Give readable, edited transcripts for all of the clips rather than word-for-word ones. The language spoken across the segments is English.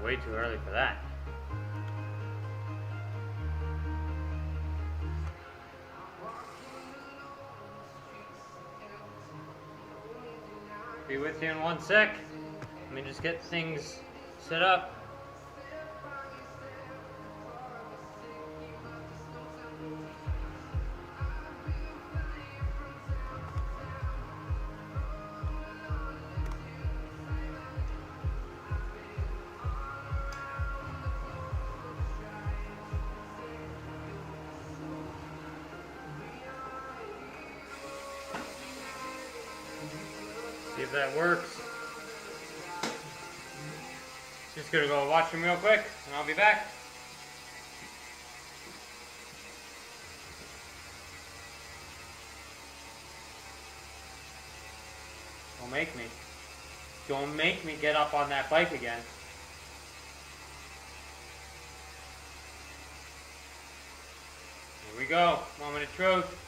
way too early for that. Be with you in 1 sec. Let me just get things set up. See if that works. Just gonna go watch them real quick, and I'll be back. Don't make me. Don't make me get up on that bike again. Here we go. Moment of truth.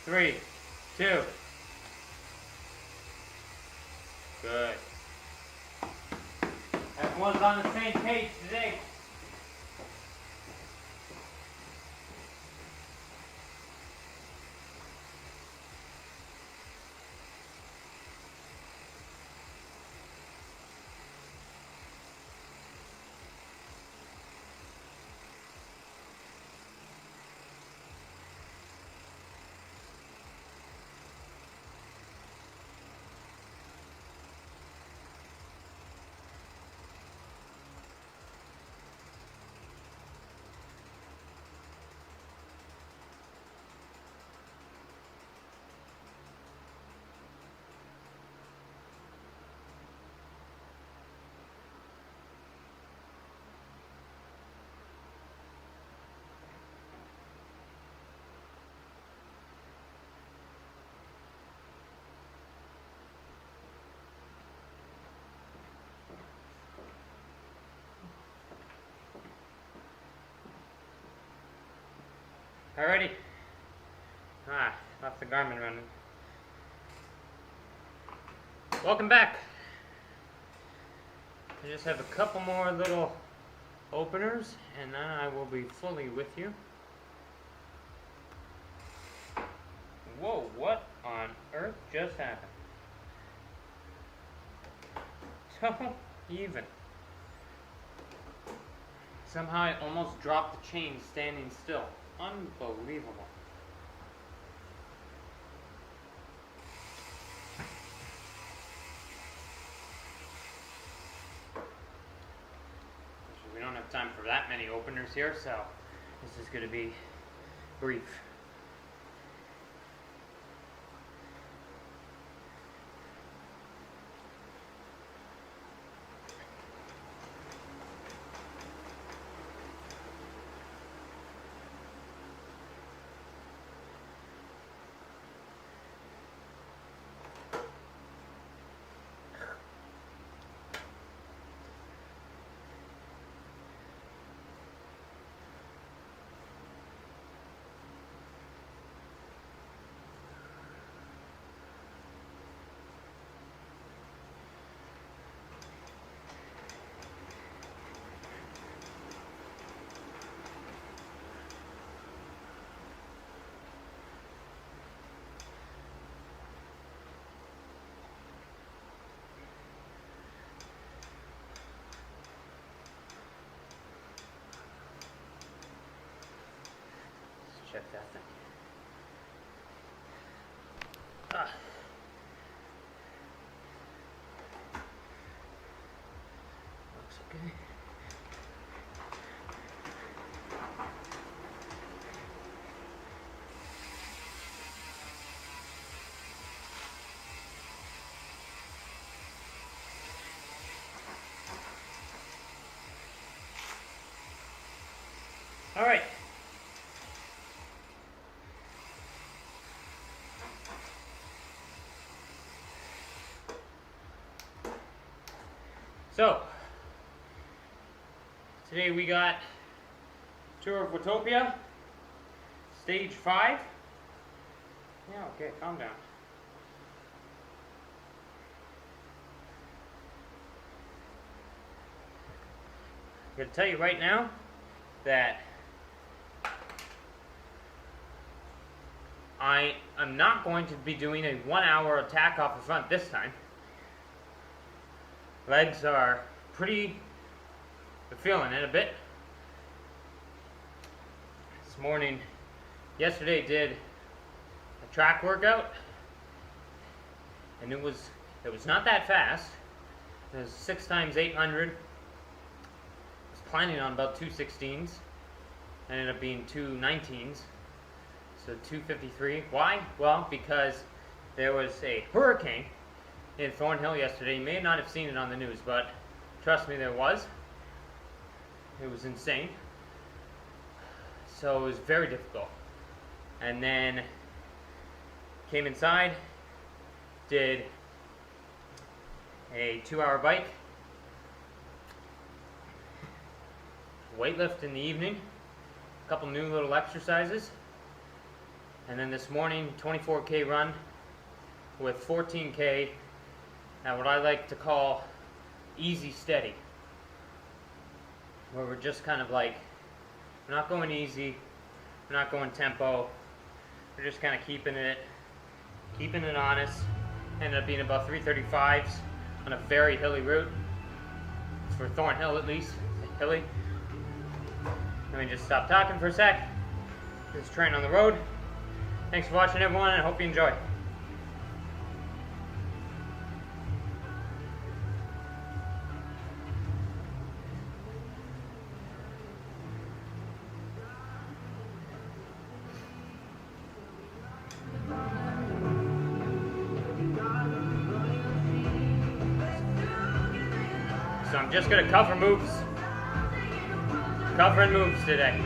3, 2. Good. Everyone's on the same page today. Alrighty. Left the Garmin running. Welcome back. I just have a couple more little openers, and then I will be fully with you. Whoa, what on earth just happened? Don't even. Somehow I almost dropped the chain standing still. Unbelievable. We don't have time for that many openers here, so this is going to be brief. Check that thing. Looks okay. All right. So, today we got tour of Watopia, stage 5. Yeah, okay, calm down. going to tell you right now that I am not going to be doing a 1 hour attack off the front this time. Legs are pretty, they're feeling it a bit. This morning, yesterday did a track workout, and it was not that fast. It was 6 times 800. I was planning on about 216s. Ended up being 219s. So 253. Why? Well, because there was a hurricane in Thornhill yesterday. You may not have seen it on the news, but trust me, there was. It was insane. So it was very difficult. And then came inside, did a 2-hour bike, weightlift in the evening, a couple new little exercises, and then this morning 24K run with 14K at what I like to call easy steady, where we're just kind of like, we're not going easy, we're not going tempo, we're just kind of keeping it honest. Ended up being about 335s on a very hilly route, for Thornhill at least, hilly. Let me just stop talking for a sec. There's a train on the road. Thanks for watching, everyone, and I hope you enjoy. So I'm just going to cover moves. Covering moves today.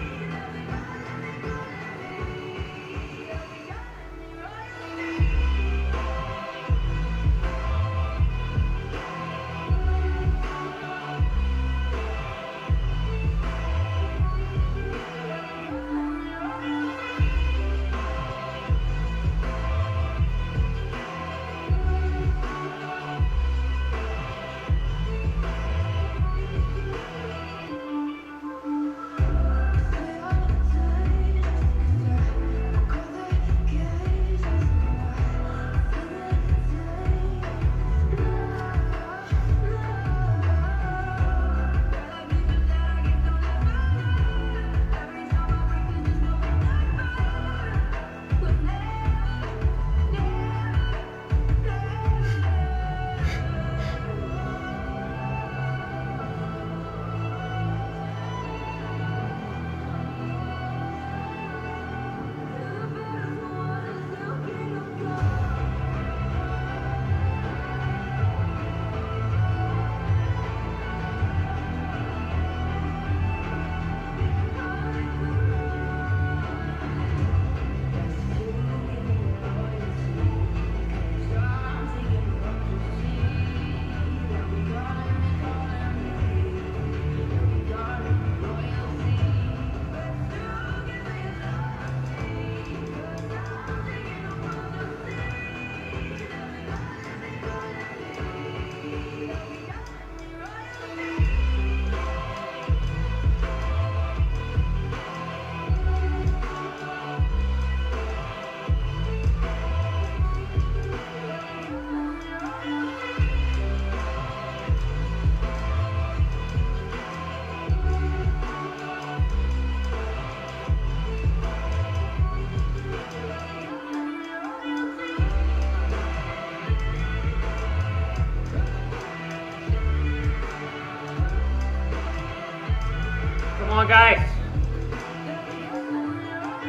Come on, guys.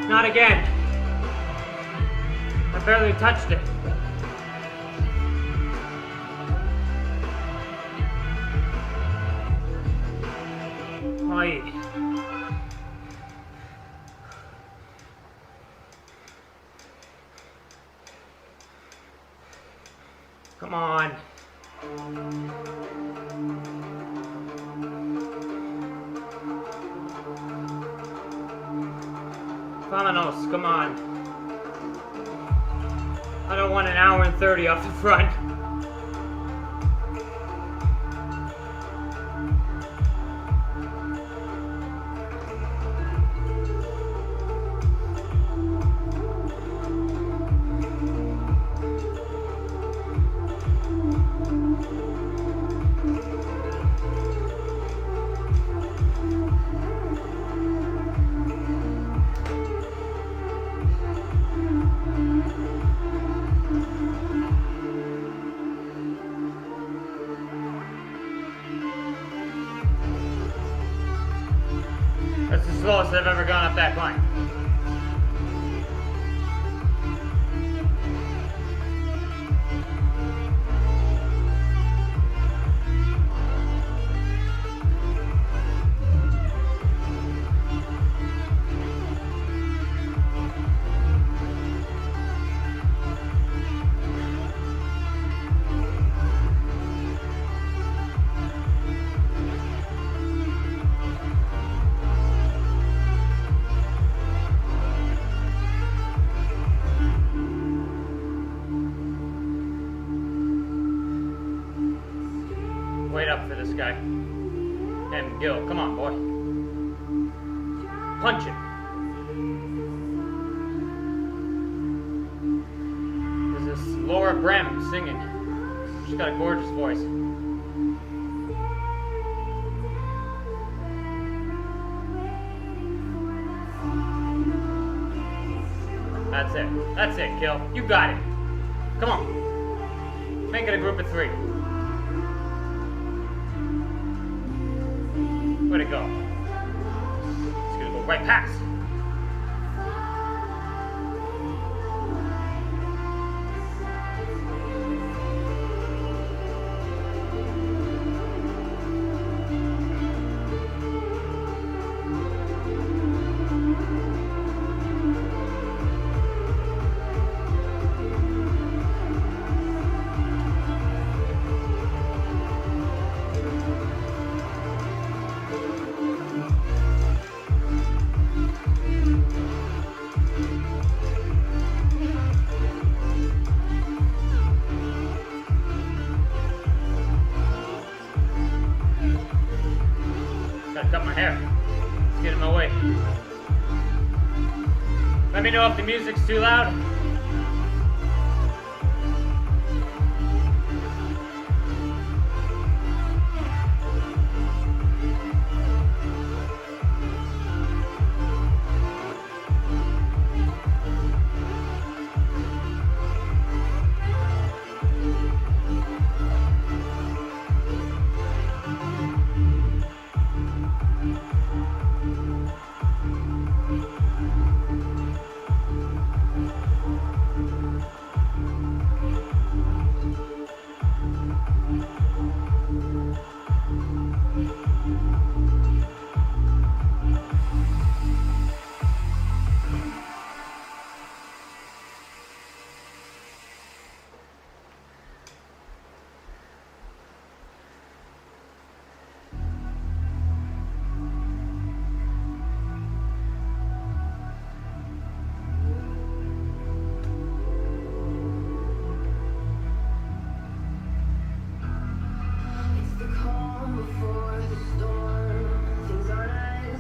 Not again. I barely touched it. Oi. Come on. Vamonos, come on. I don't want an hour and 30 off the front. That's the slowest I've ever gone up that climb. Wait up for this guy. And Gil, come on, boy. Punch it. There's this Laura Brem singing. She's got a gorgeous voice. That's it. That's it, Gil. You got it. Come on. Make it a group of 3. Where'd it go? It's gonna go right past. Gotta cut my hair. It's getting in my way. Let me know if the music's too loud.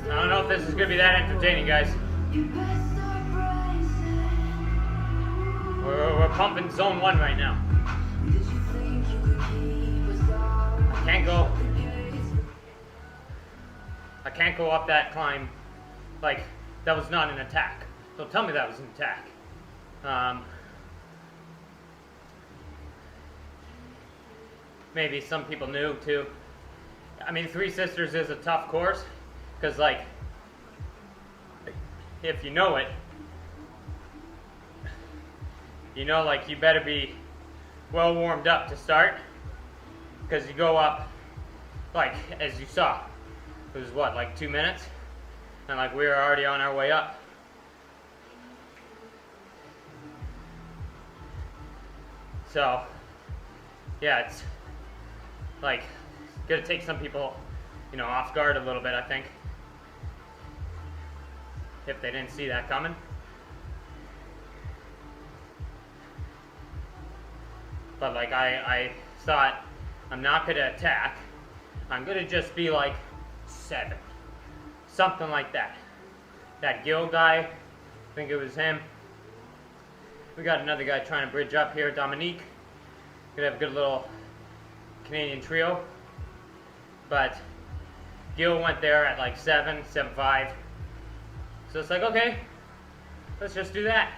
I don't know if this is gonna be that entertaining, guys. We're pumping zone 1 right now. I can't go up that climb. Like, that was not an attack. Don't tell me that was an attack. Maybe some people knew too. I mean, Three Sisters is a tough course, because like, if you know it, you know, like, you better be well warmed up to start, because you go up, like, as you saw, it was what, like 2 minutes, and like we were already on our way up. So yeah, it's like gonna take some people, you know, off guard a little bit, I think, if they didn't see that coming. But like, I thought, I'm not gonna attack. I'm gonna just be like 7, something like that. That Gil guy, I think it was him. We got another guy trying to bridge up here, Dominique. Gonna have a good little Canadian trio. But Gil went there at like 7, 7.5. So it's like, okay, let's just do that.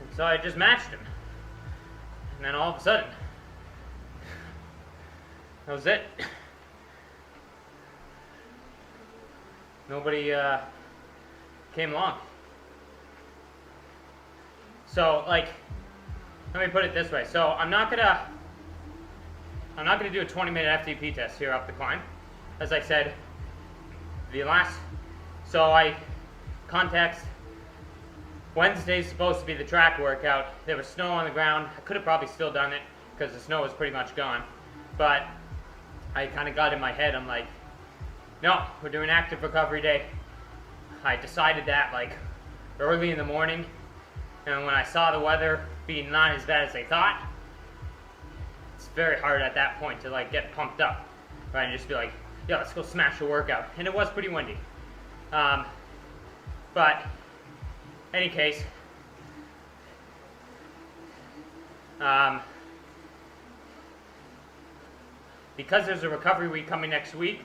And so I just matched him. And then all of a sudden, that was it. nobody came along. So like, let me put it this way. So I'm not gonna do a 20-minute FTP test here up the climb. As I said, context, Wednesday's supposed to be the track workout. There was snow on the ground. I could have probably still done it because the snow was pretty much gone. But I kind of got in my head, I'm like, no, we're doing active recovery day. I decided that like early in the morning, and when I saw the weather being not as bad as I thought, it's very hard at that point to like get pumped up, right? And just be like, yeah, let's go smash the workout. And it was pretty windy. But any case, because there's a recovery week coming next week,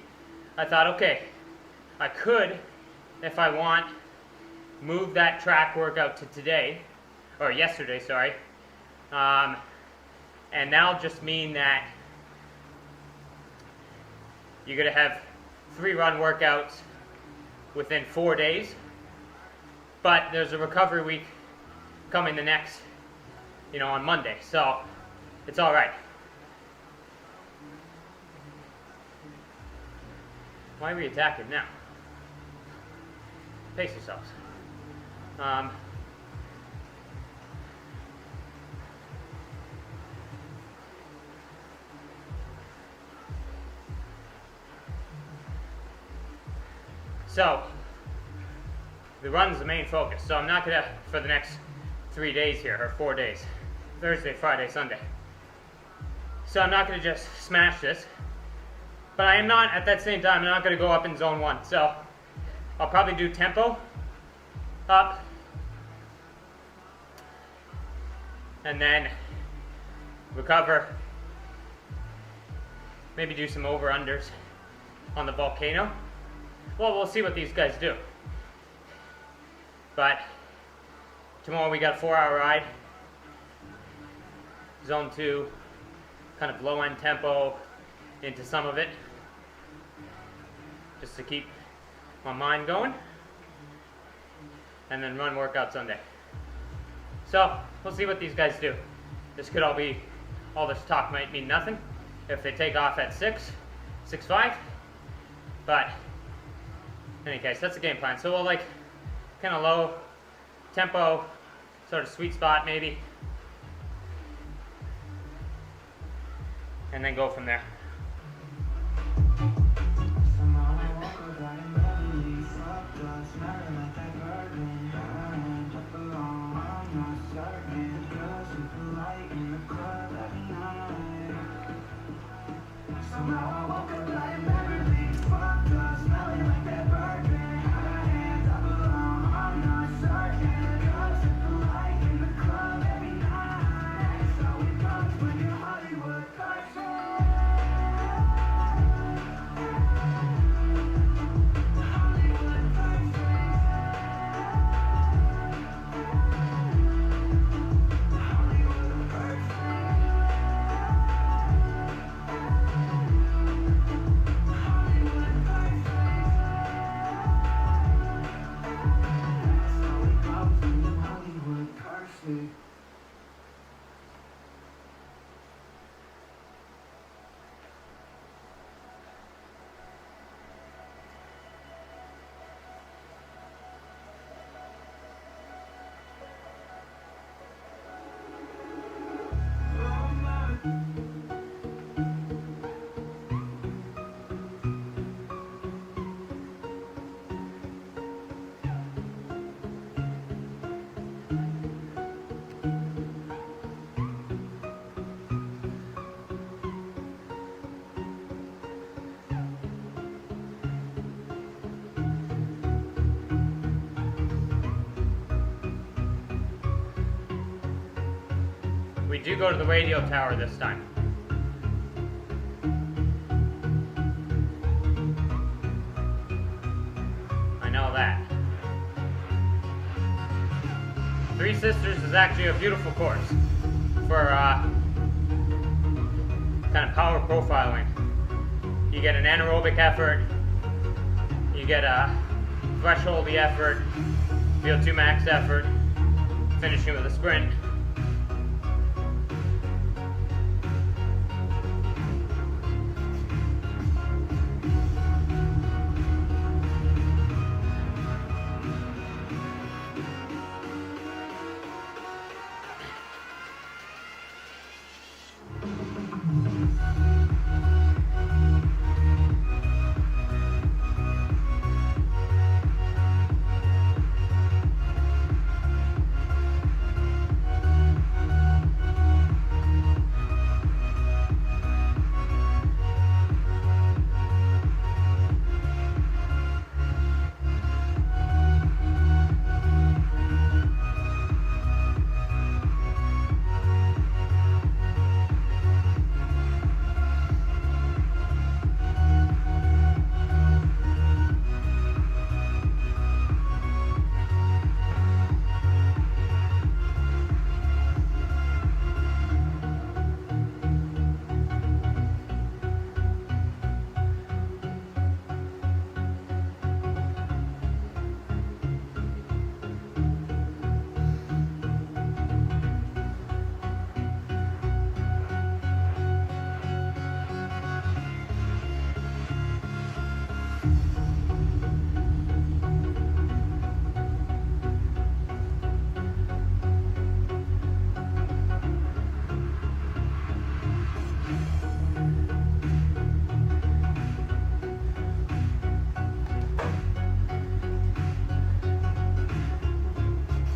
I thought, okay, I could, if I want, move that track workout to today, or yesterday, sorry. And that'll just mean that you're going to have 3 run workouts within 4 days. But there's a recovery week coming the next, on Monday. So it's all right. Why are we attacking now? Pace yourselves. So the run's the main focus. So I'm not gonna, for the next 3 days here, or 4 days, Thursday, Friday, Sunday. So I'm not gonna just smash this, but I am not, at that same time, I'm not gonna go up in zone 1. So I'll probably do tempo, up, and then recover, maybe do some over-unders on the volcano. Well, we'll see what these guys do. But tomorrow we got a 4-hour ride. Zone 2, kind of low-end tempo into some of it, just to keep my mind going. And then run workout Sunday. So we'll see what these guys do. This could all this talk might mean nothing if they take off at 6:05. But in any case, that's the game plan. So we'll like kind of low tempo, sort of sweet spot maybe, and then go from there. We do go to the radio tower this time. I know that. Three Sisters is actually a beautiful course for kind of power profiling. You get an anaerobic effort, you get a threshold the effort, VO2 max effort, finishing with a sprint.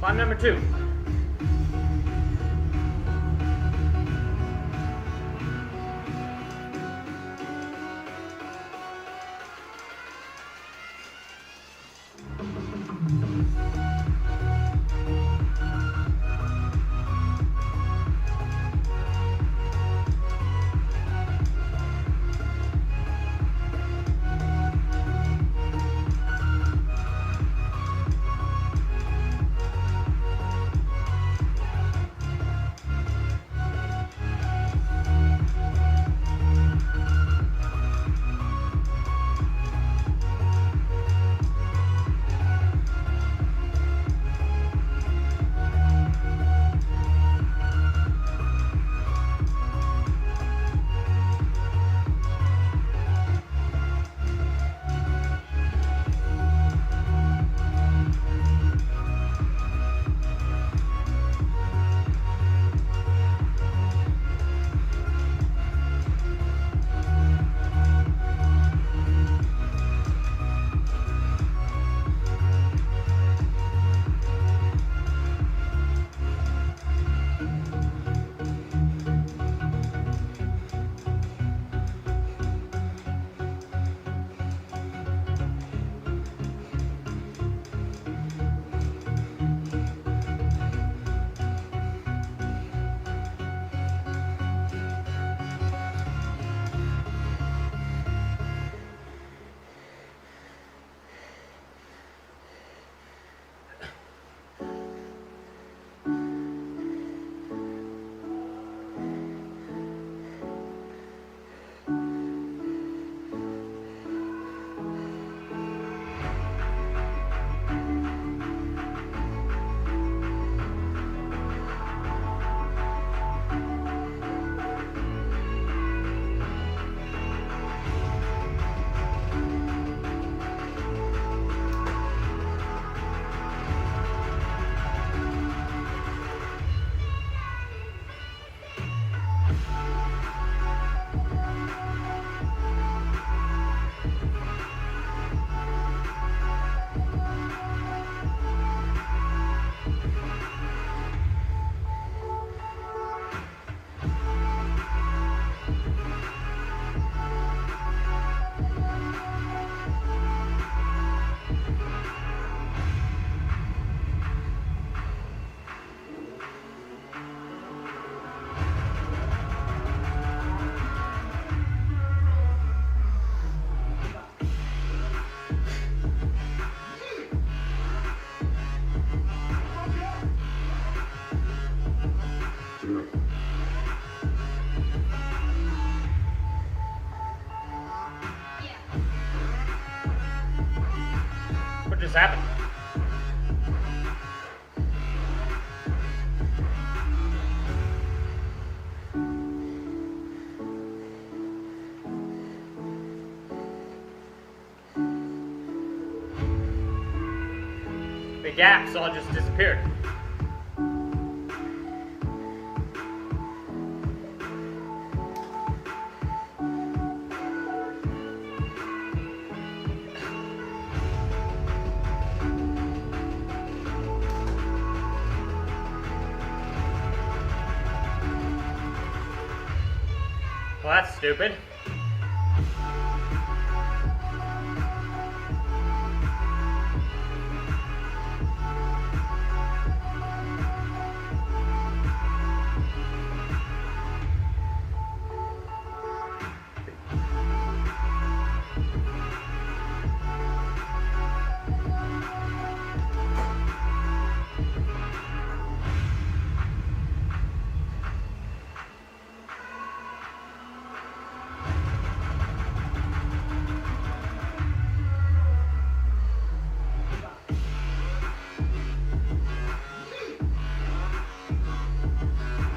Climb number 2. just happened? The gaps all just disappeared. Well, that's stupid.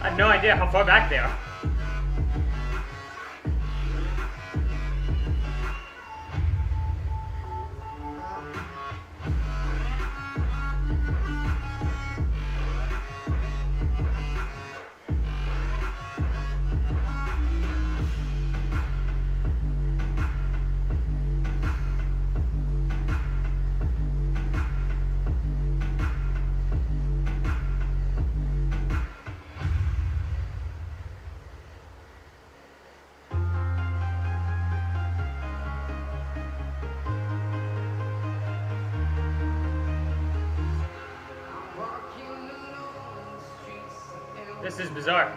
I have no idea how far back they are. This is bizarre.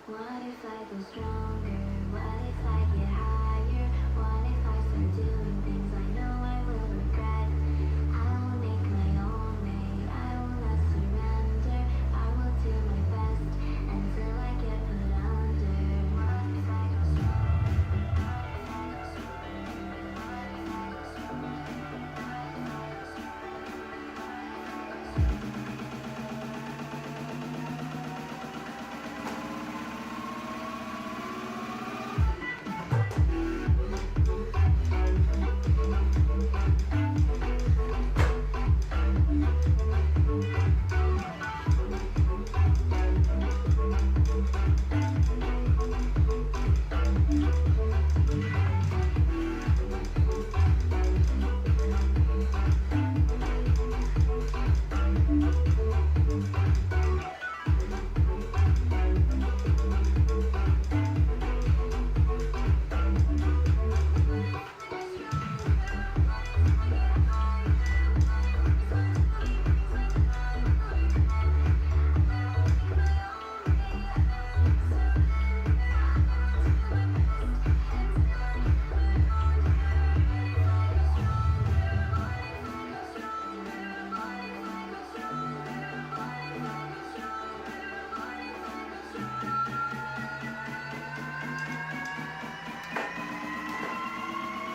What if I go stronger? What if I get higher? What if I start doing things I know I will regret? I will make my own way. I will not surrender. I will do my best until I get put under. What if I go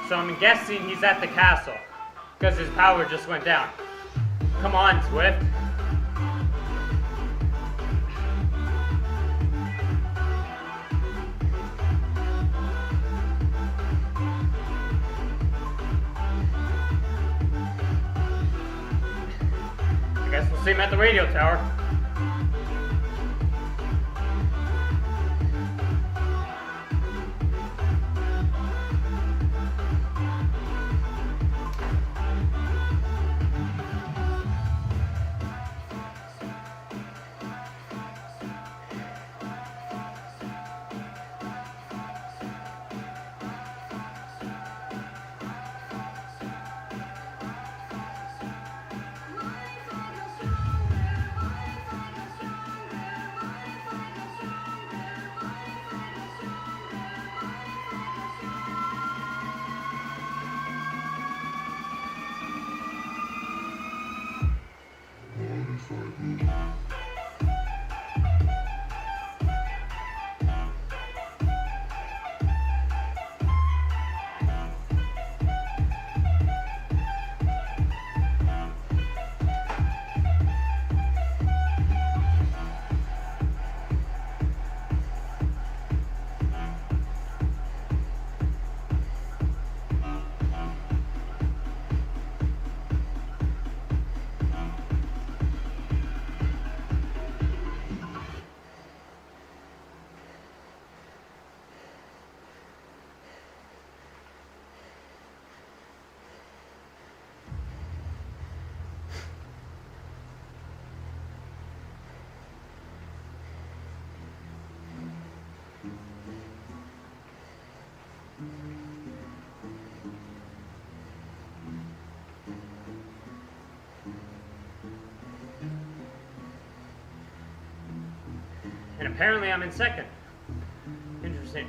So I'm guessing he's at the castle, because his power just went down. Come on, Swift. I guess we'll see him at the radio tower. And apparently I'm in second. Interesting.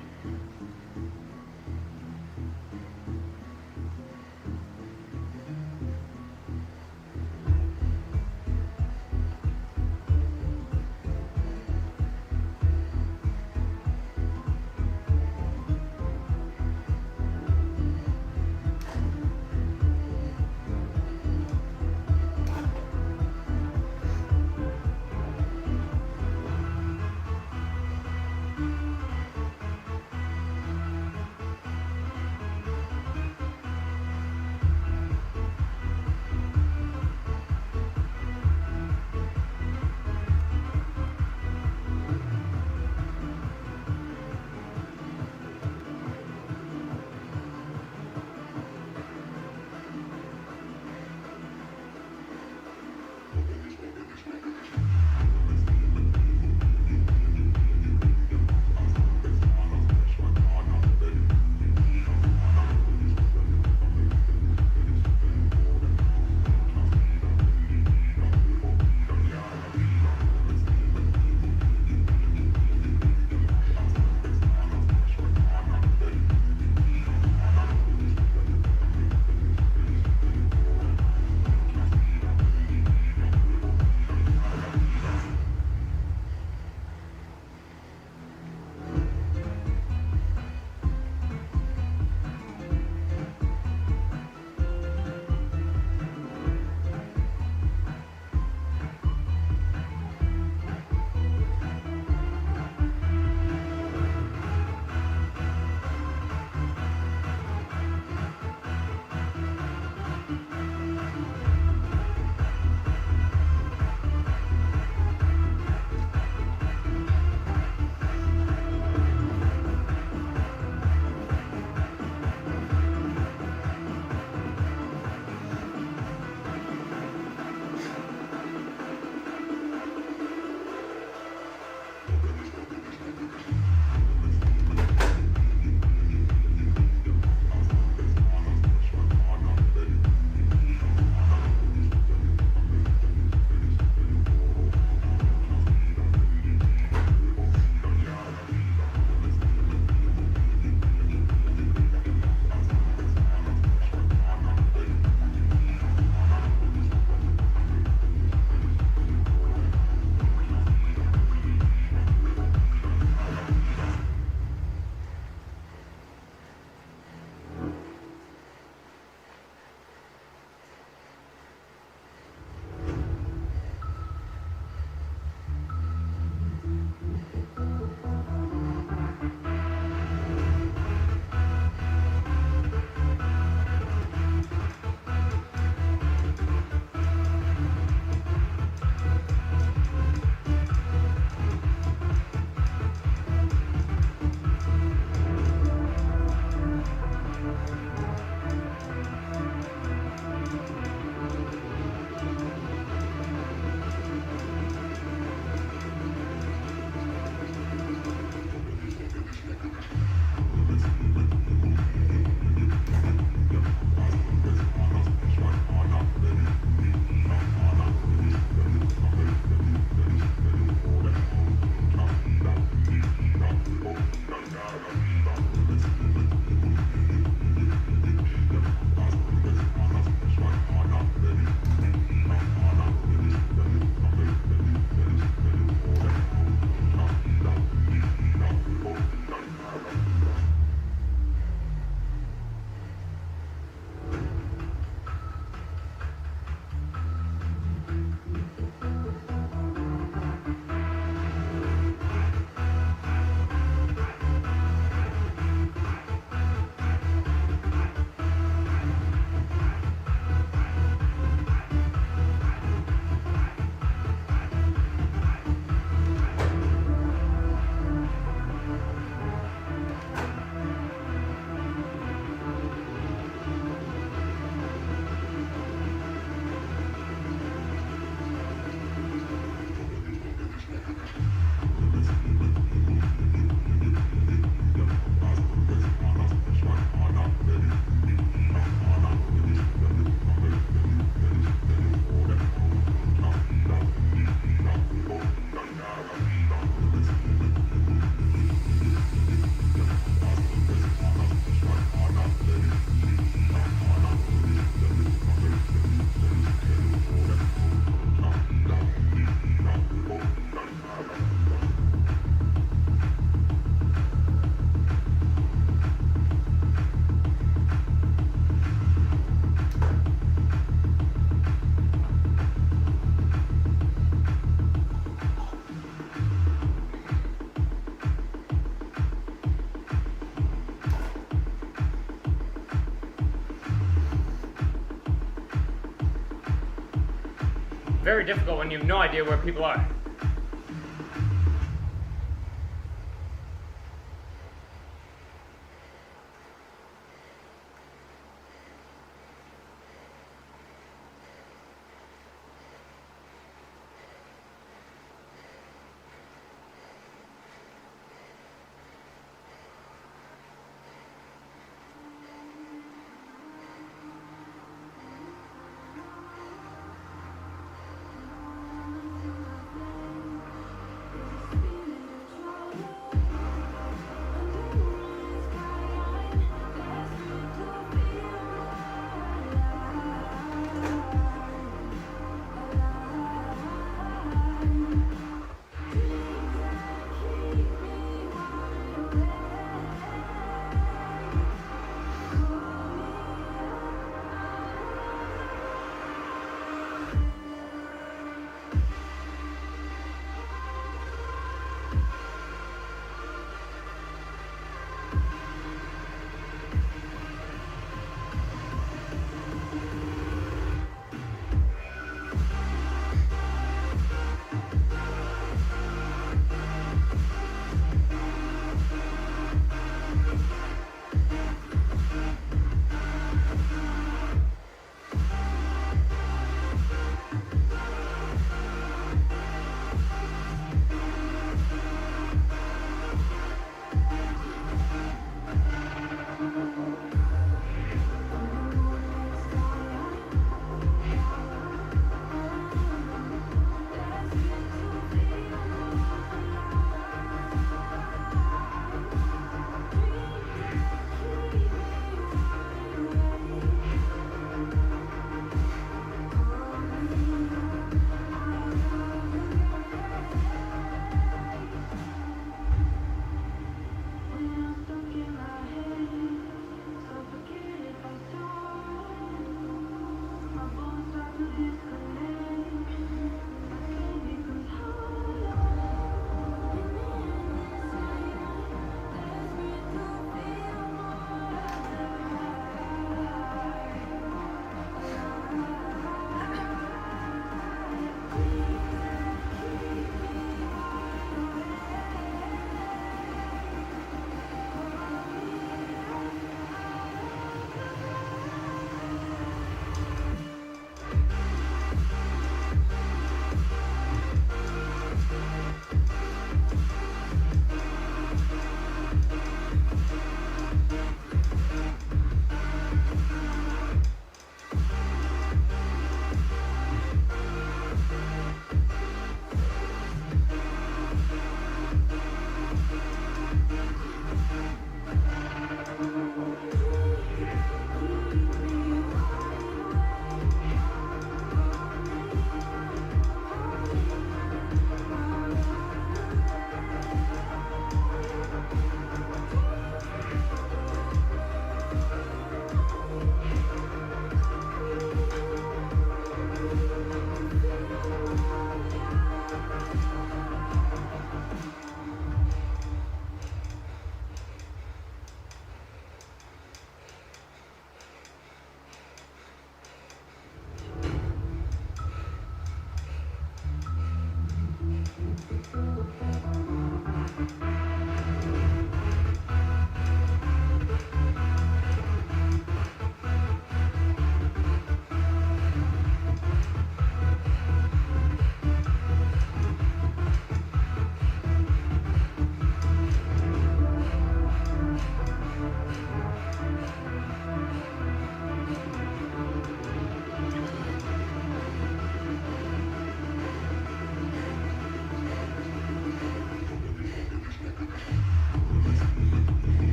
very difficult when you have no idea where people are.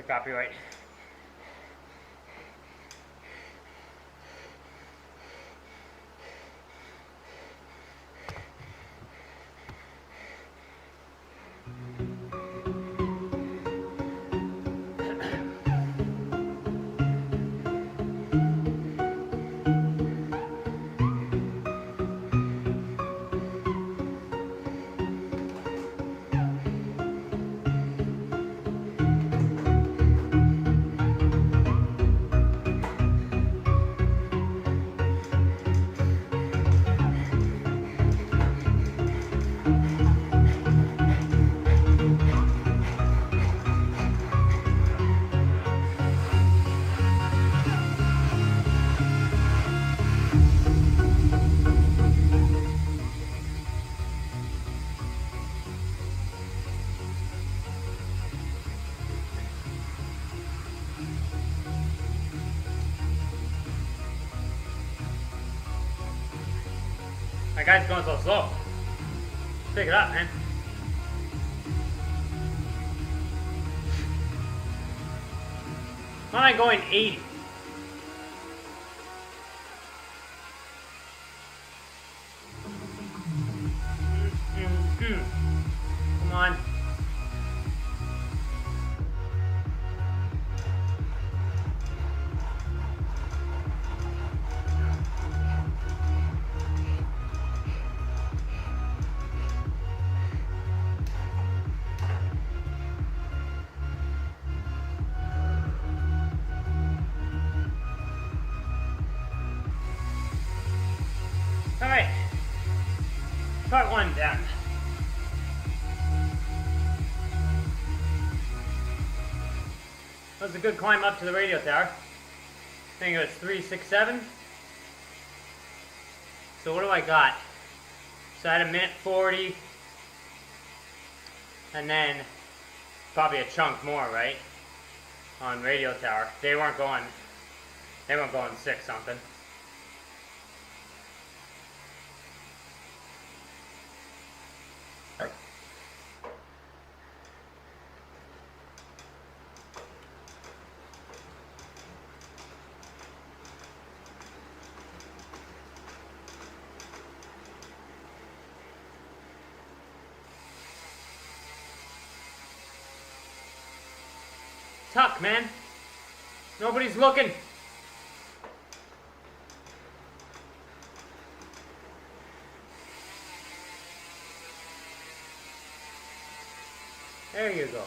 copyright. My guy's going so slow. Pick it up, man. Why am I going 80? Come on. Alright. Part 1 done. That was a good climb up to the radio tower. I think it was 367. So what do I got? So I had a minute 40. And then probably a chunk more, right? On radio tower. They weren't going 6 something. Tuck, man. Nobody's looking. There you go.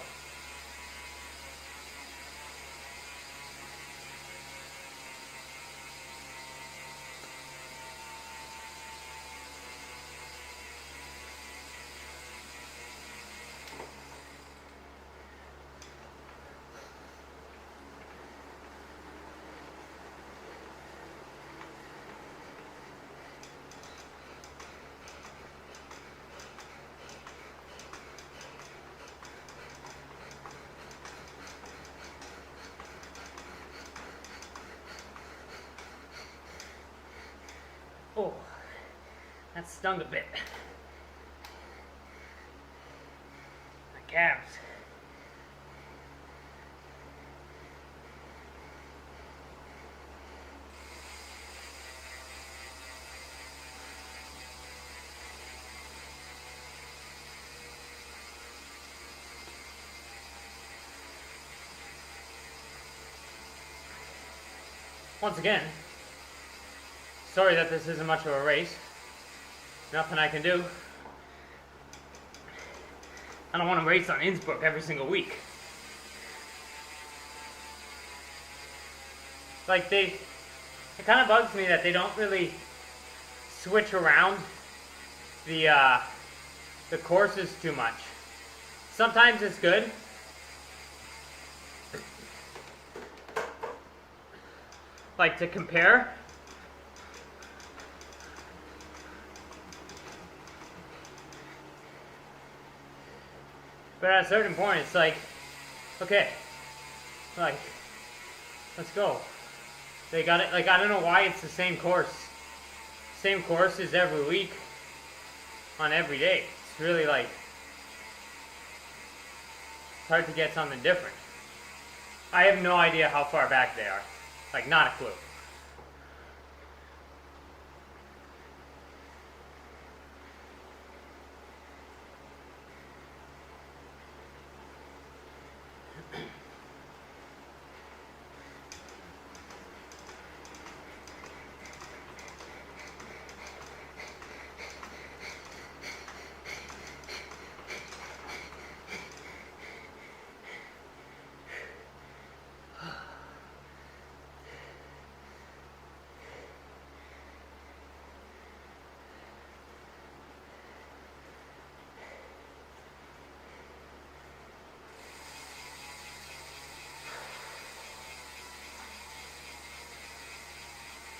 Oh, that stung a bit. My calves. Once again, sorry that this isn't much of a race. Nothing I can do. I don't want to race on Innsbruck every single week. Like it kind of bugs me that they don't really switch around the courses too much. Sometimes it's good. Like to compare. But at a certain point, it's like, okay, like, let's go. They got it. Like, I don't know why it's the same course. Same courses every week on every day. It's really like, it's hard to get something different. I have no idea how far back they are. Like, not a clue.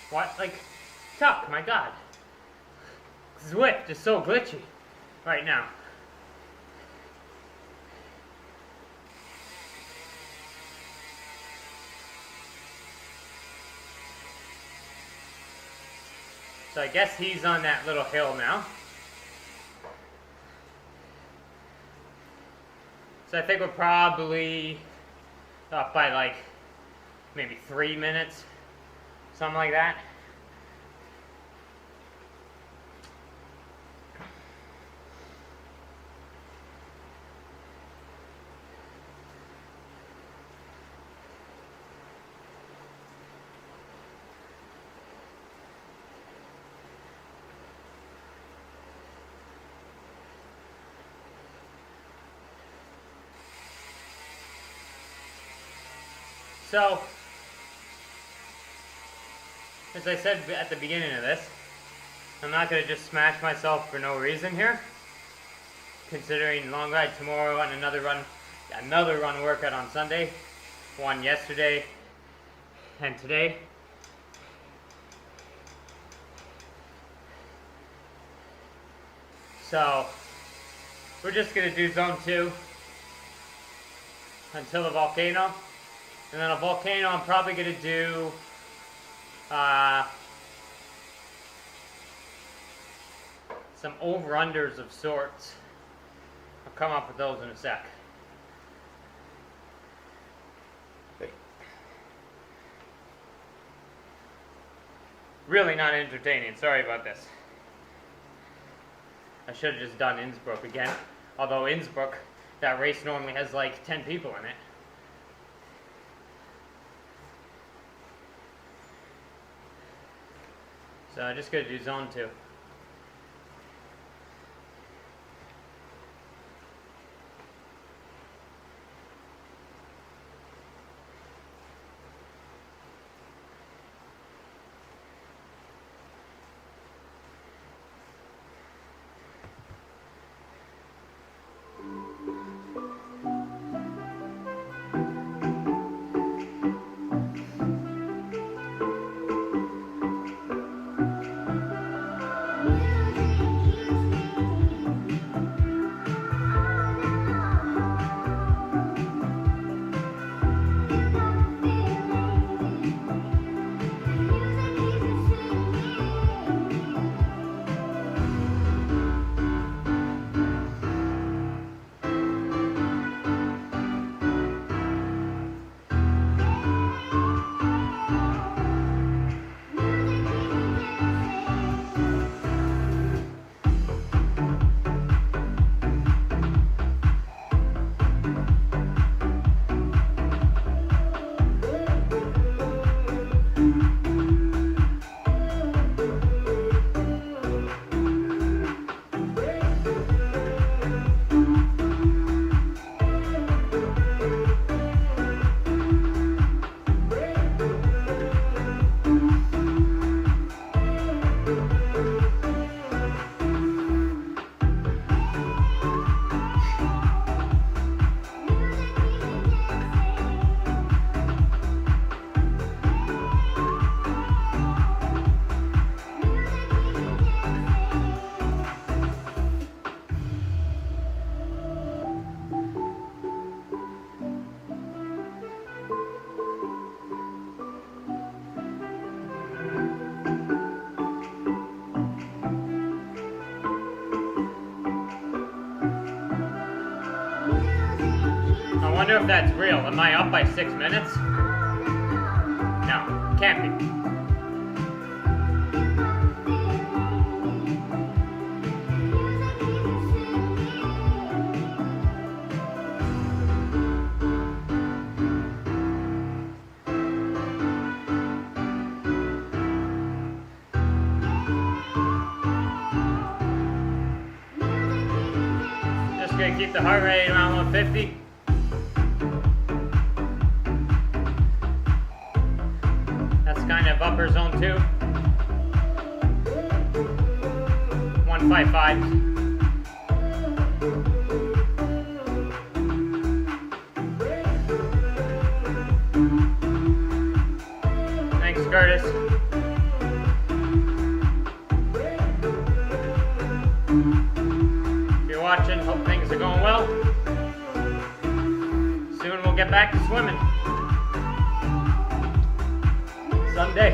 What? Like, Tuck, my god. Zwift is so glitchy right now. So I guess he's on that little hill now. So I think we're probably up by like maybe 3 minutes, something like that. So, as I said at the beginning of this, I'm not going to just smash myself for no reason here, considering long ride tomorrow and another run workout on Sunday, one yesterday and today. So, we're just going to do zone 2 until the volcano. And then a volcano, I'm probably going to do some over-unders of sorts. I'll come up with those in a sec. Really not entertaining. Sorry about this. I should have just done Innsbruck again. Although Innsbruck, that race normally has like 10 people in it. So I'm just going to do zone 2. wonder if that's real. Am I up by 6 minutes? No, can't be. Just gonna keep the heart rate around 150. That's kind of upper zone 2. 155. Thanks, Curtis. If you're watching, hope things are going well. Soon we'll get back to swimming. Sunday.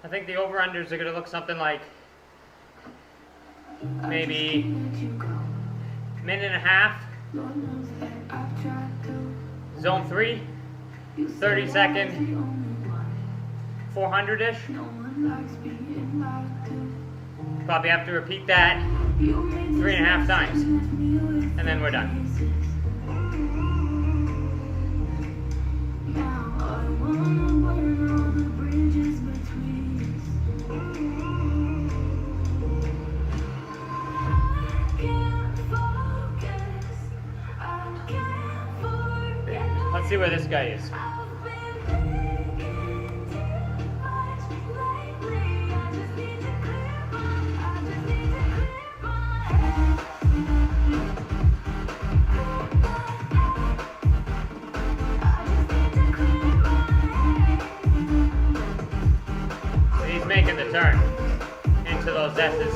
I think the over-unders are going to look something like maybe minute and a half, zone 3, 30 second, 400-ish. Probably have to repeat that 3.5 times, and then we're done. Let's see where this guy is. He's making the turn into those S's.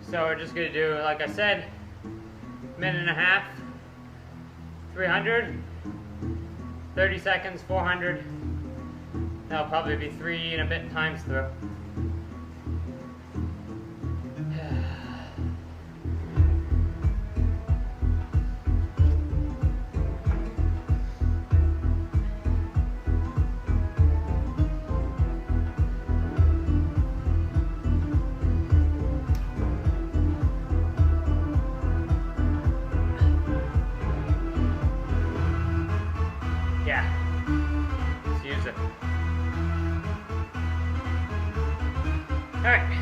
So we're just gonna do, like I said, minute and a half, 300, 30 seconds, 400. That'll probably be 3 and a bit times through. Yeah, let's use it. All right.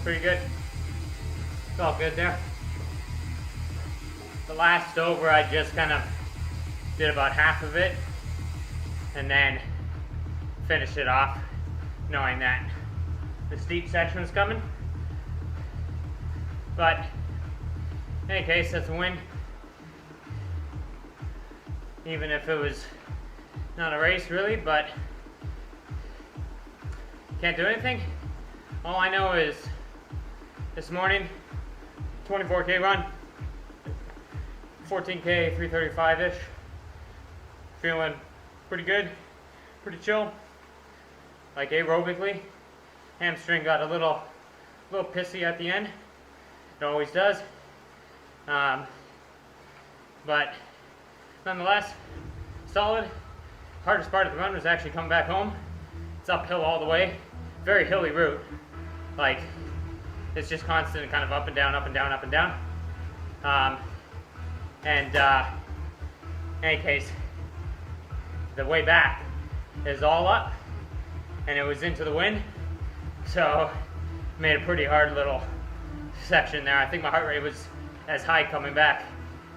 Pretty good. It's all good there. The last over, I just kind of did about half of it and then finished it off knowing that the steep section was coming. But in any case, that's a win. Even if it was not a race really, but can't do anything. All I know is this morning, 24K run, 14K, 335-ish. Feeling pretty good, pretty chill. Like aerobically, hamstring got a little pissy at the end. It always does. But nonetheless, solid. Hardest part of the run was actually coming back home. It's uphill all the way. Very hilly route. Like, it's just constant kind of up and down, up and down, up and down. In any case, the way back is all up, and it was into the wind, so made a pretty hard little section there. I think my heart rate was as high coming back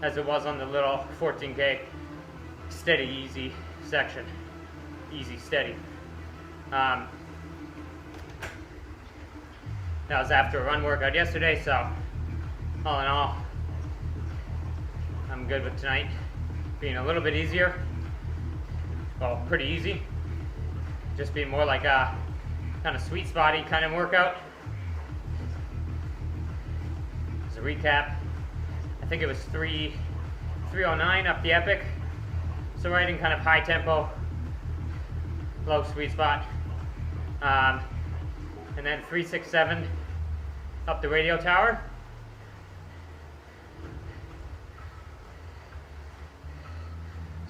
as it was on the little 14K steady, easy section. Easy, steady. That was after a run workout yesterday, so all in all, I'm good with tonight being a little bit easier. Well, pretty easy. Just being more like a kind of sweet spotty kind of workout. As a recap, I think it was 309 up the epic. So right in kind of high tempo, low sweet spot. And then 367 up the radio tower.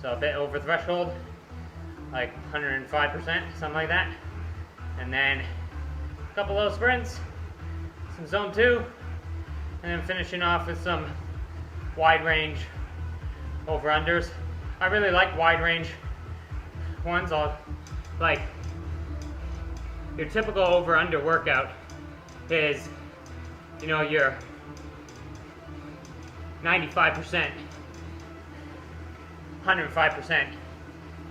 So a bit over threshold, like 105%, something like that. And then a couple low sprints, some zone 2, and then finishing off with some wide range over-unders. I really like wide range ones. I'll like your typical over-under workout is, you know, your 95%, 105%,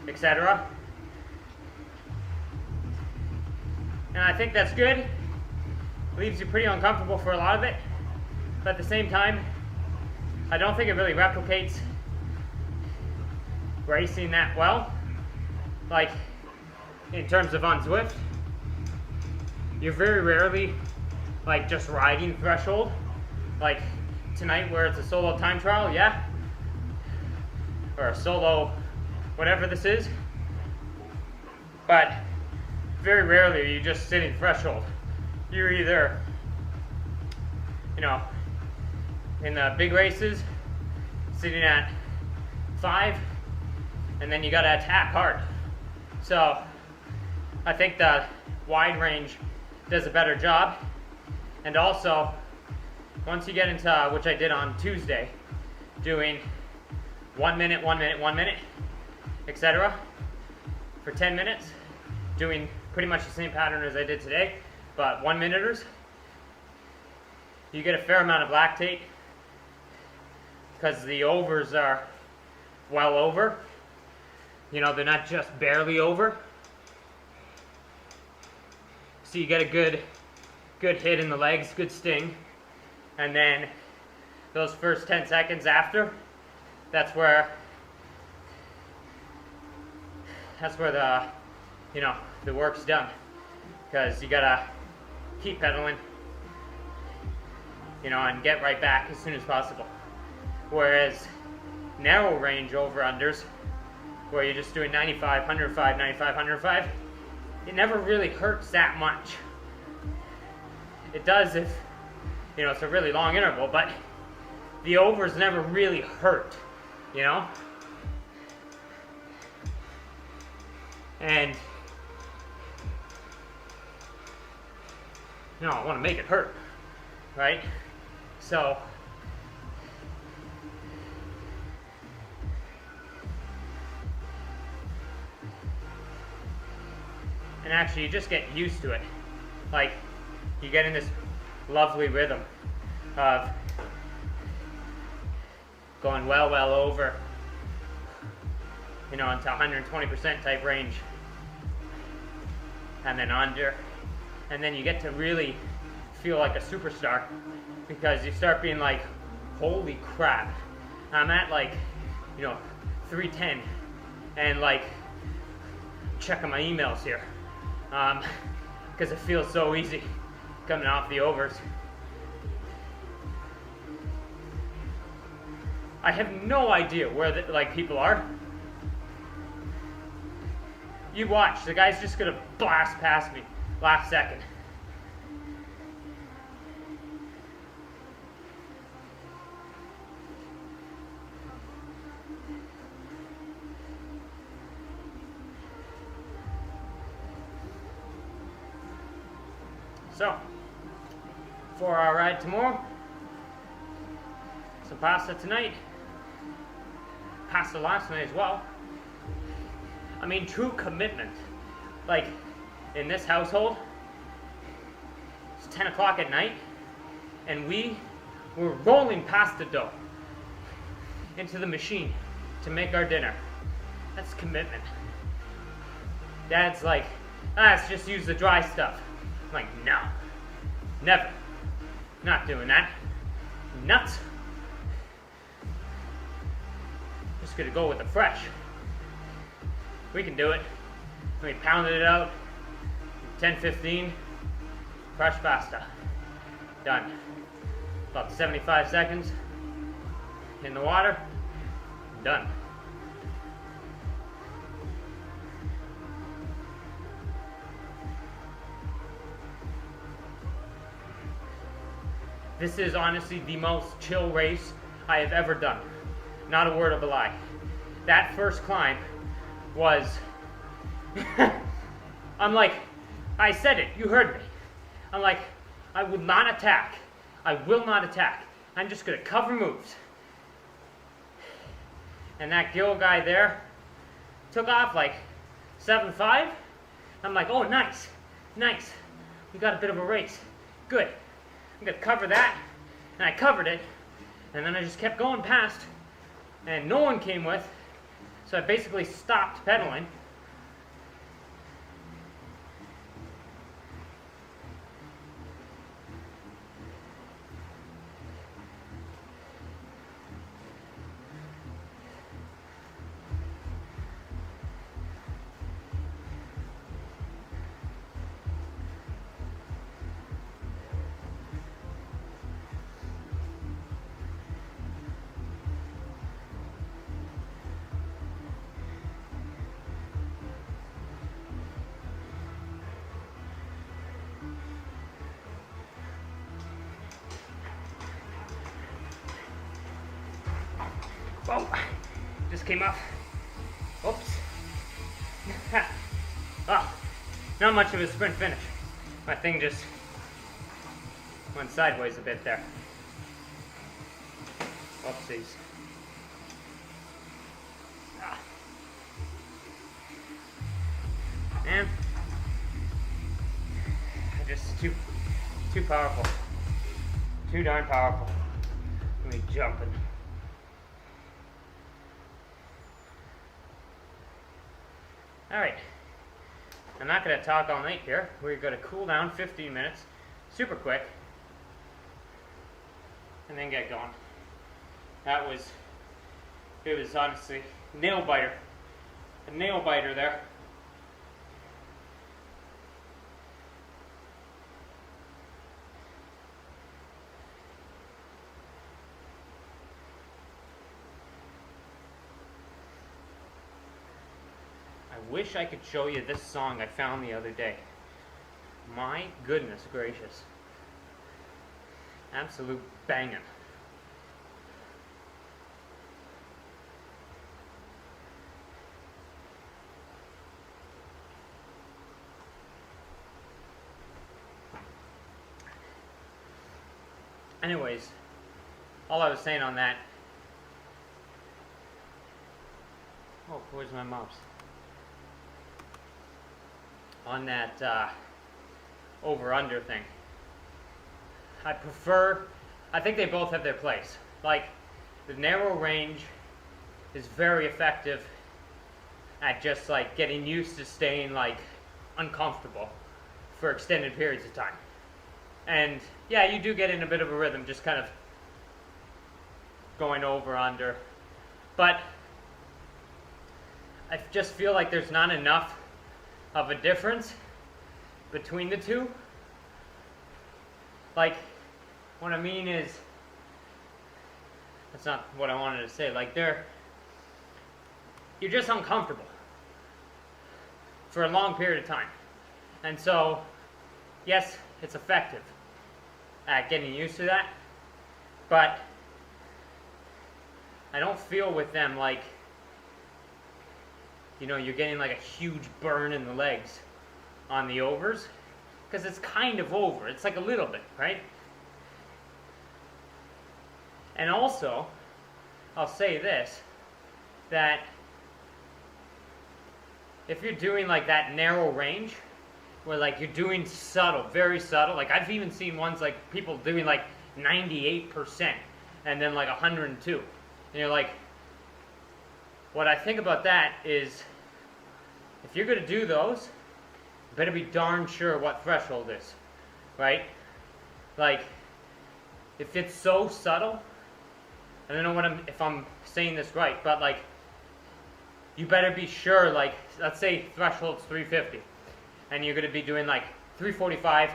etc. And I think that's good. Leaves you pretty uncomfortable for a lot of it, but at the same time, I don't think it really replicates racing that well. Like, in terms of on Zwift, you're very rarely like just riding threshold. Like tonight where it's a solo time trial, yeah, or a solo whatever this is, but very rarely are you just sitting threshold. You're either, you know, in the big races sitting at 5, and then you got to attack hard. So I think the wide range does a better job. And also, once you get into, which I did on Tuesday, doing 1 minute, 1 minute, 1 minute, etc. for 10 minutes, doing pretty much the same pattern as I did today, but 1 minuters, you get a fair amount of lactate because the overs are well over. You know, they're not just barely over. So you get a good hit in the legs, good sting. And then those first 10 seconds after, that's where the, you know, the work's done. Because you gotta keep pedaling, you know, and get right back as soon as possible. Whereas narrow range over-unders, where you're just doing 95, 105, 95, 105, it never really hurts that much. It does if, you know, it's a really long interval, but the overs never really hurt, you know? And, you know, I want to make it hurt, right? So, and actually you just get used to it. Like, you get in this lovely rhythm of going well over, you know, into 120% type range, and then under, and then you get to really feel like a superstar because you start being like, holy crap, I'm at like, you know, 310, and like checking my emails here because it feels so easy coming off the overs. I have no idea where the, like, people are. You watch, the guy's just gonna blast past me last second. So, for our ride tomorrow, some pasta tonight, pasta last night as well. I mean, true commitment. Like, in this household, it's 10 o'clock at night, and we were rolling pasta dough into the machine to make our dinner. That's commitment. Dad's like, let's just use the dry stuff. I'm like, no, never. Not doing that. Nuts. Just gonna go with the fresh. We can do it. We pounded it out. 10-15. Fresh pasta. Done. About 75 seconds in the water. Done. This is honestly the most chill race I have ever done. Not a word of a lie. That first climb was, I'm like, I said it, you heard me. I'm like, I will not attack. I will not attack. I'm just gonna cover moves. And that Gill guy there took off like 7.5. I'm like, oh nice. Nice. We got a bit of a race. Good. I'm gonna cover that, and I covered it, and then I just kept going past, and no one came with, so I basically stopped pedaling. Oh, just came up. Oops. Oh, not much of a sprint finish. My thing just went sideways a bit there. Oopsies. Ah. Man, just too powerful. Too darn powerful. Let me jumping. Alright, I'm not going to talk all night here. We're going to cool down 15 minutes, super quick, and then get going. It was honestly a nail biter there. I wish I could show you this song I found the other day. My goodness gracious. Absolute banging. Anyways, all I was saying on that. Oh, where's my mouse? On that over-under thing. I think they both have their place. Like, the narrow range is very effective at just like getting used to staying like uncomfortable for extended periods of time. And yeah, you do get in a bit of a rhythm just kind of going over under. But I just feel like there's not enough of a difference between the two. Like, what I mean is, that's not what I wanted to say. Like, you're just uncomfortable for a long period of time. And so, yes, it's effective at getting used to that, but I don't feel with them like, you know, you're getting like a huge burn in the legs on the overs, because it's kind of over. It's like a little bit, right? And also, I'll say this, that if you're doing like that narrow range, where like you're doing subtle, very subtle, like I've even seen ones like people doing like 98% and then like 102. And you're like, what I think about that is, if you're going to do those, you better be darn sure what threshold is, right? Like, if it's so subtle, I don't know if I'm saying this right, but like, you better be sure, like, let's say threshold's 350, and you're going to be doing like 345,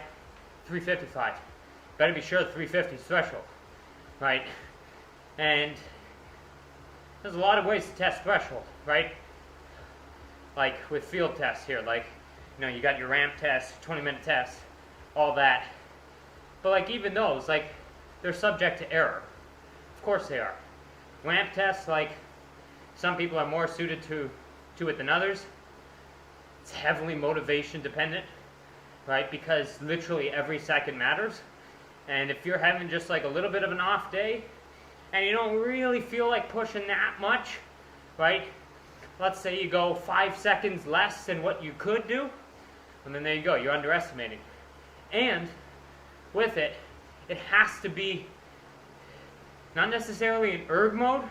355. Better be sure 350 is threshold, right? And there's a lot of ways to test threshold, right? Like with field tests here, like, you know, you got your ramp test, 20-minute test, all that. But like even those, like, they're subject to error. Of course they are. Ramp tests, like, some people are more suited to it than others. It's heavily motivation dependent, right? Because literally every second matters. And if you're having just like a little bit of an off day, and you don't really feel like pushing that much, right? Let's say you go 5 seconds less than what you could do, And then there you go, you're underestimating. And with it, it has to be not necessarily in erg mode,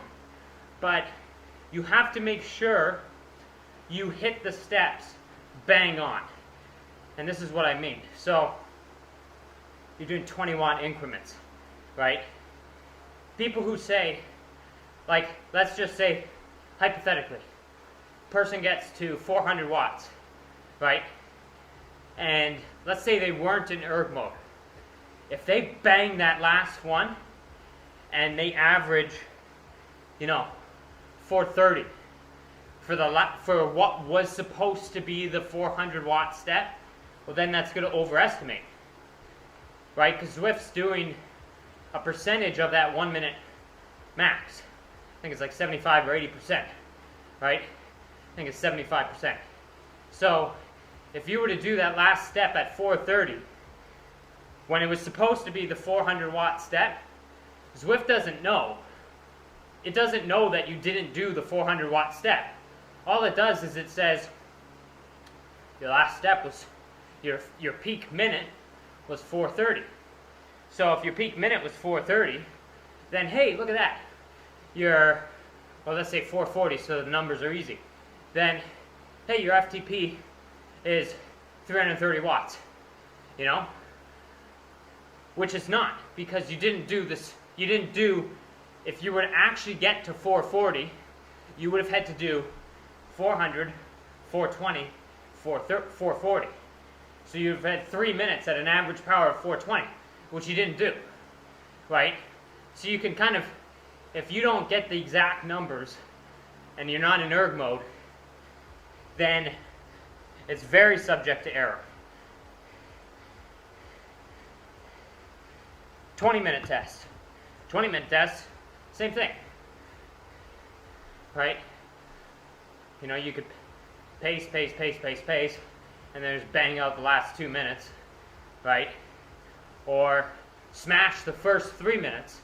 but you have to make sure you hit the steps bang on. And this is what I mean. So you're doing 20-watt increments, right? People who say, like, let's just say, hypothetically, person gets to 400 watts, right? And let's say they weren't in erg mode. If they bang that last one and they average, 430 for what was supposed to be the 400 watt step, well, then that's going to overestimate, right? Because Zwift's doing a percentage of that 1 minute max. I think it's like 75 or 80%, right? I think it's 75%. So if you were to do that last step at 430, when it was supposed to be the 400 watt step, Zwift doesn't know. It doesn't know that you didn't do the 400 watt step. All it does is it says your last step was, your peak minute was 430. So if your peak minute was 430, then hey, look at that. Well, let's say 440 so the numbers are easy. Then, hey, your FTP is 330 watts, Which is not, because you didn't do this, if you were to actually get to 440, you would have had to do 400, 420, 440. So you've had 3 minutes at an average power of 420, which you didn't do, right? So you can kind of, if you don't get the exact numbers and you're not in erg mode, then it's very subject to error. 20-minute test. 20-minute test, same thing, right? You could pace, and then just bang out the last 2 minutes, right? Or smash the first 3 minutes,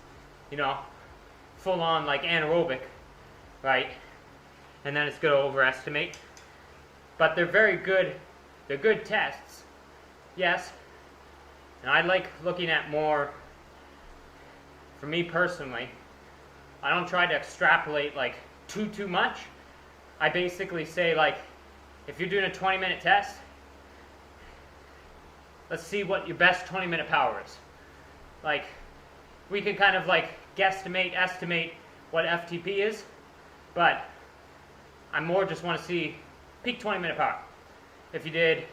full on like anaerobic, right? And then it's going to overestimate. But they're very good. They're good tests, yes. And I like looking at more, for me personally, I don't try to extrapolate like too much. I basically say, like, if you're doing a 20-minute test, let's see what your best 20-minute power is. Like, we can kind of like estimate what FTP is, but I more just want to see peak 20-minute power. If you did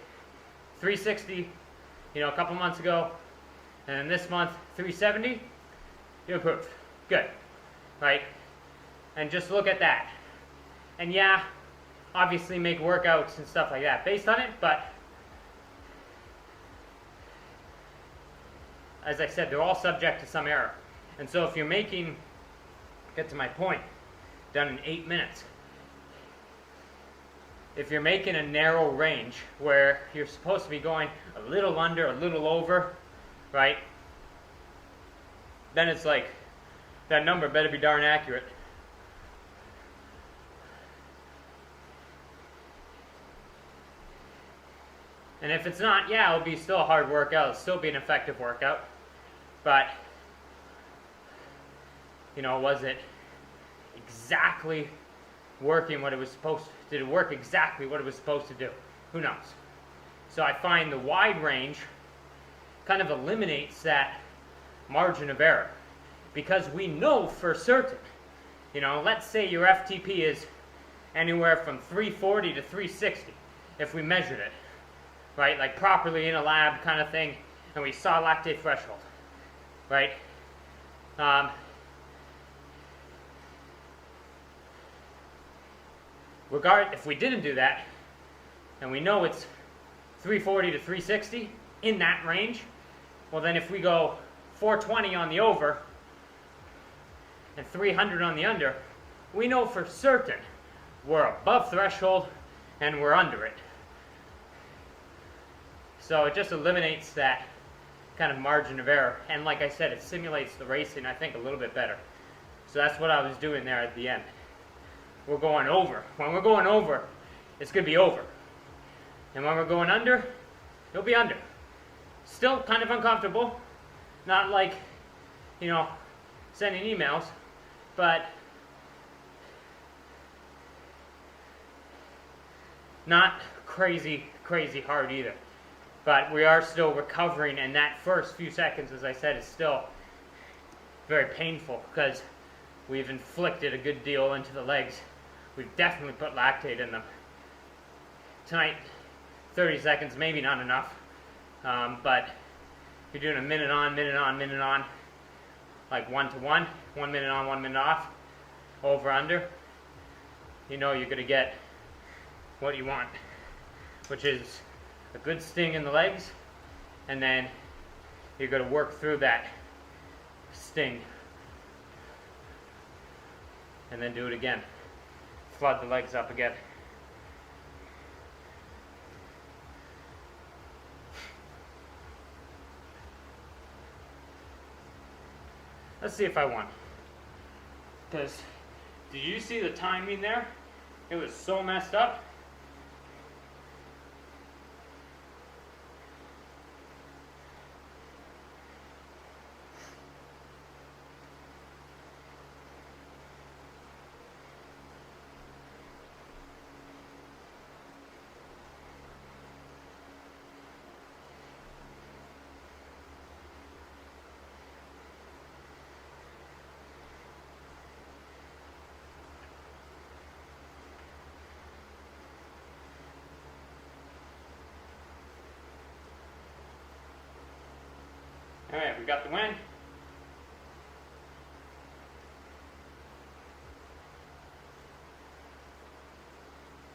360, a couple months ago, and then this month 370, you improved. Good, right? And just look at that. And yeah, obviously make workouts and stuff like that based on it, but as I said, they're all subject to some error. And so if you're get to my point, done in 8 minutes, if you're making a narrow range where you're supposed to be going a little under, a little over, right? Then it's like, that number better be darn accurate. And if it's not, yeah, it'll be still a hard workout. It'll still be an effective workout. But, was it exactly working what it was supposed to? Did it work exactly what it was supposed to do? Who knows? So I find the wide range kind of eliminates that margin of error. Because we know for certain, let's say your FTP is anywhere from 340 to 360 if we measured it, right? Like properly in a lab kind of thing, and we saw lactate threshold, right? If we didn't do that, and we know it's 340 to 360 in that range, well then if we go 420 on the over and 300 on the under, we know for certain we're above threshold and we're under it. So it just eliminates that kind of margin of error. And like I said, it simulates the racing, I think, a little bit better. So that's what I was doing there at the end. We're going over. When we're going over, it's going to be over. And when we're going under, you'll be under. Still kind of uncomfortable, not like, you know, sending emails, but not crazy hard either. But we are still recovering, and that first few seconds, as I said, is still very painful because we've inflicted a good deal into the legs. We've definitely put lactate in them. Tonight, 30 seconds, maybe not enough, but if you're doing a minute on, like 1 to 1, 1 minute on, 1 minute off, over, under, you know you're going to get what you want, which is a good sting in the legs, and then you're going to work through that sting, and then do it again. Flood the legs up again. Let's see if I won. Because, did you see the timing there? It was so messed up. Alright, we got the win.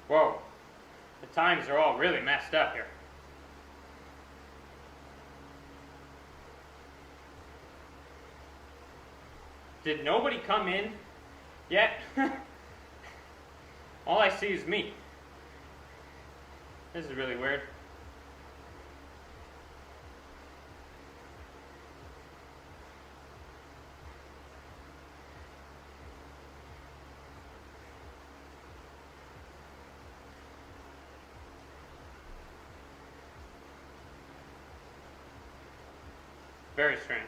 Whoa, the times are all really messed up here. Did nobody come in yet? All I see is me. This is really weird. Very strange.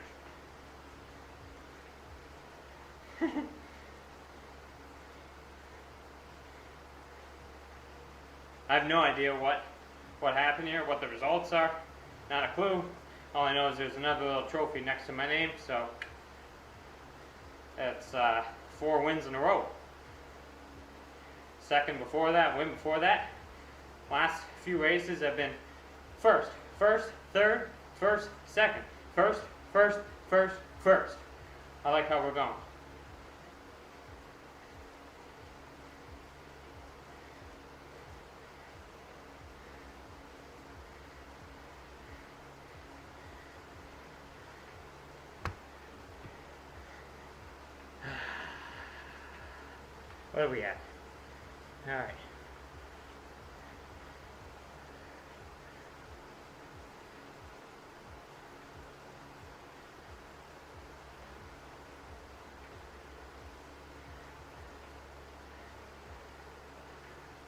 I have no idea what happened here, what the results are. Not a clue. All I know is there's another little trophy next to my name, so it's 4 wins in a row. Second before that, win before that. Last few races have been first, third, first, second. First. I like how we're going. What are we at? All right.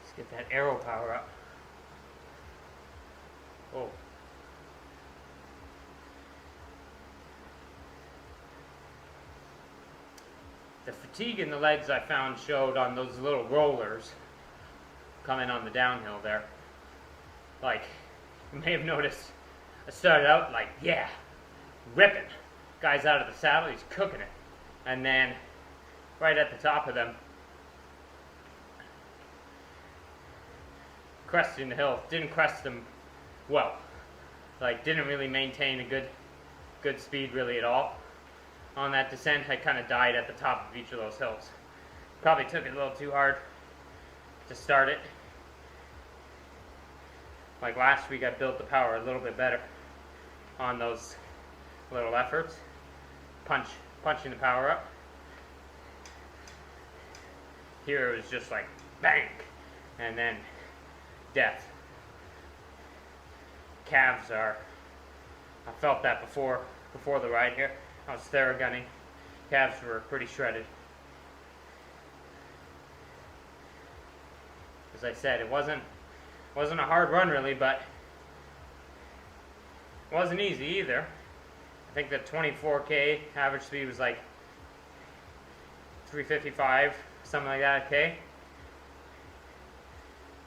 Let's get that arrow power up. Oh. The fatigue in the legs I found showed on those little rollers coming on the downhill there. Like, you may have noticed, I started out like, yeah, ripping. Guy's out of the saddle, he's cooking it. And then, right at the top of them, cresting the hill, didn't crest them well. Like, didn't really maintain a good speed really at all. On that descent, I kind of died at the top of each of those hills. Probably took it a little too hard to start it. Like last week, I built the power a little bit better on those little efforts. Punching the power up. Here it was just like bang, and then death. Calves are, I felt that before the ride here. I was theragunning. Calves were pretty shredded. As I said, it wasn't a hard run really, but Wasn't easy either. I think the 24K average speed was like 355, something like that, K.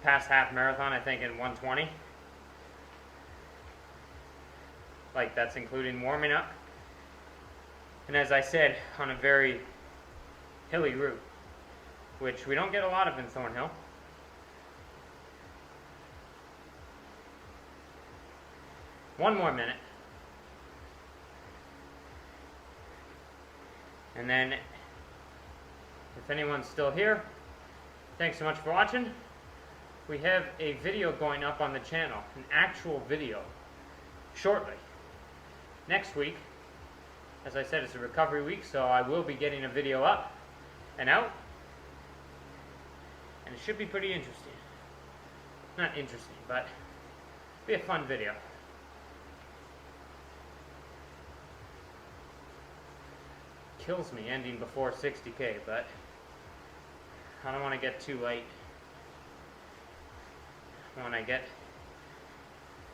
Past half marathon, I think, in 120. Like, that's including warming up. And as I said, on a very hilly route, which we don't get a lot of in Thornhill. One more minute. And then, if anyone's still here, thanks so much for watching. We have a video going up on the channel, an actual video, shortly. Next week, as I said, it's a recovery week, so I will be getting a video up and out. And it should be pretty interesting. Not interesting, but be a fun video. Kills me ending before 60K, but I don't want to get too late. When I get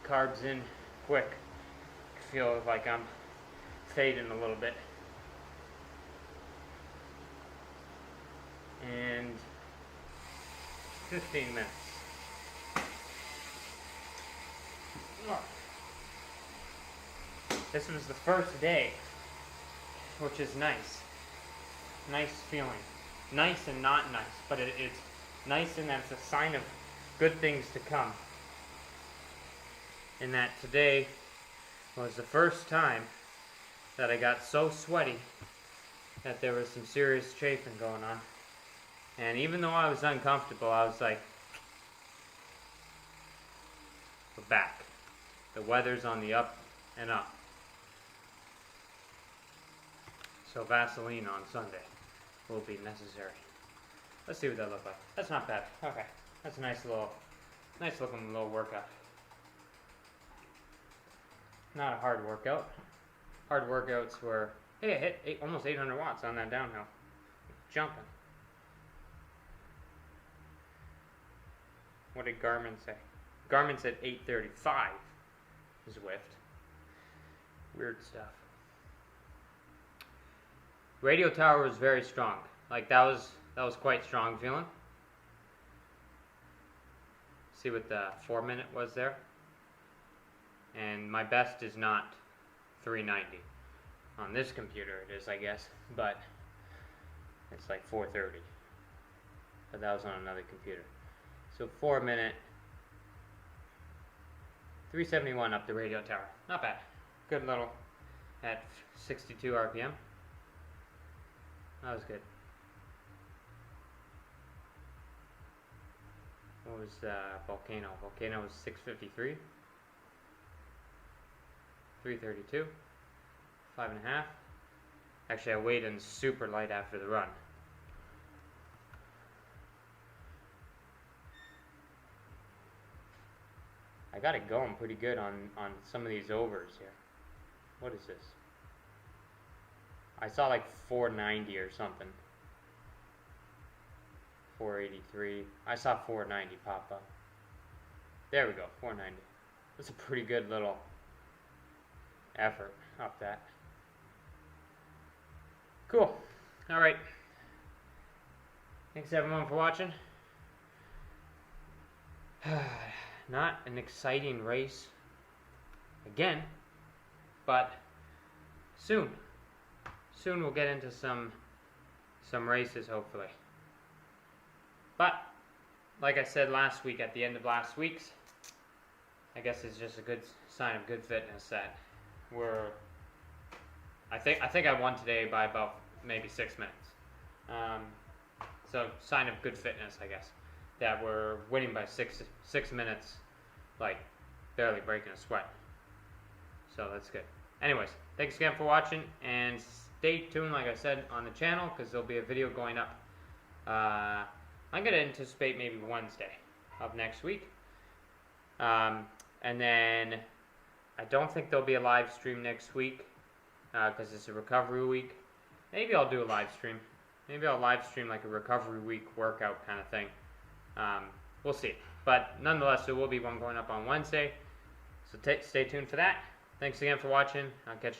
carbs in quick, I feel like I'm fading a little bit. And 15 minutes. This was the first day, which is nice. Nice feeling. Nice and not nice, but it's nice in that it's a sign of good things to come. In that today was the first time that I got so sweaty that there was some serious chafing going on. And even though I was uncomfortable, I was like, we're back. The weather's on the up and up. So Vaseline on Sunday will be necessary. Let's see what that looks like. That's not bad. Okay. That's a nice looking little workout. Not a hard workout. Hard workouts were, hey, I hit almost 800 watts on that downhill. Jumping. What did Garmin say? Garmin said 835 Zwift. Weird stuff. Radio tower was very strong. Like that was quite strong feeling. See what the 4 minute was there? And my best is not 390. On this computer it is, I guess, but it's like 430. But that was on another computer. So 4 minute, 371 up the radio tower. Not bad. Good little at 62 RPM. That was good. What was Volcano? Volcano was 653. 332. 5.5. Actually, I weighed in super light after the run. I got it going pretty good on some of these overs here. What is this? I saw like 490 or something. 483. I saw 490 pop up. There we go, 490. That's a pretty good little effort up that. Cool. Alright. Thanks everyone for watching. Not an exciting race again, but soon. Soon we'll get into some races, hopefully. But, like I said last week, at the end of last week's, I guess it's just a good sign of good fitness that we're, I think I won today by about maybe 6 minutes. So, sign of good fitness, I guess, that we're winning by six minutes, like, barely breaking a sweat. So, that's good. Anyways, thanks again for watching, and stay tuned, like I said, on the channel, because there'll be a video going up. I'm going to anticipate maybe Wednesday of next week. And then I don't think there'll be a live stream next week, because it's a recovery week. Maybe I'll do a live stream. Maybe I'll live stream like a recovery week workout kind of thing. We'll see. But nonetheless, there will be one going up on Wednesday. So stay tuned for that. Thanks again for watching. I'll catch you.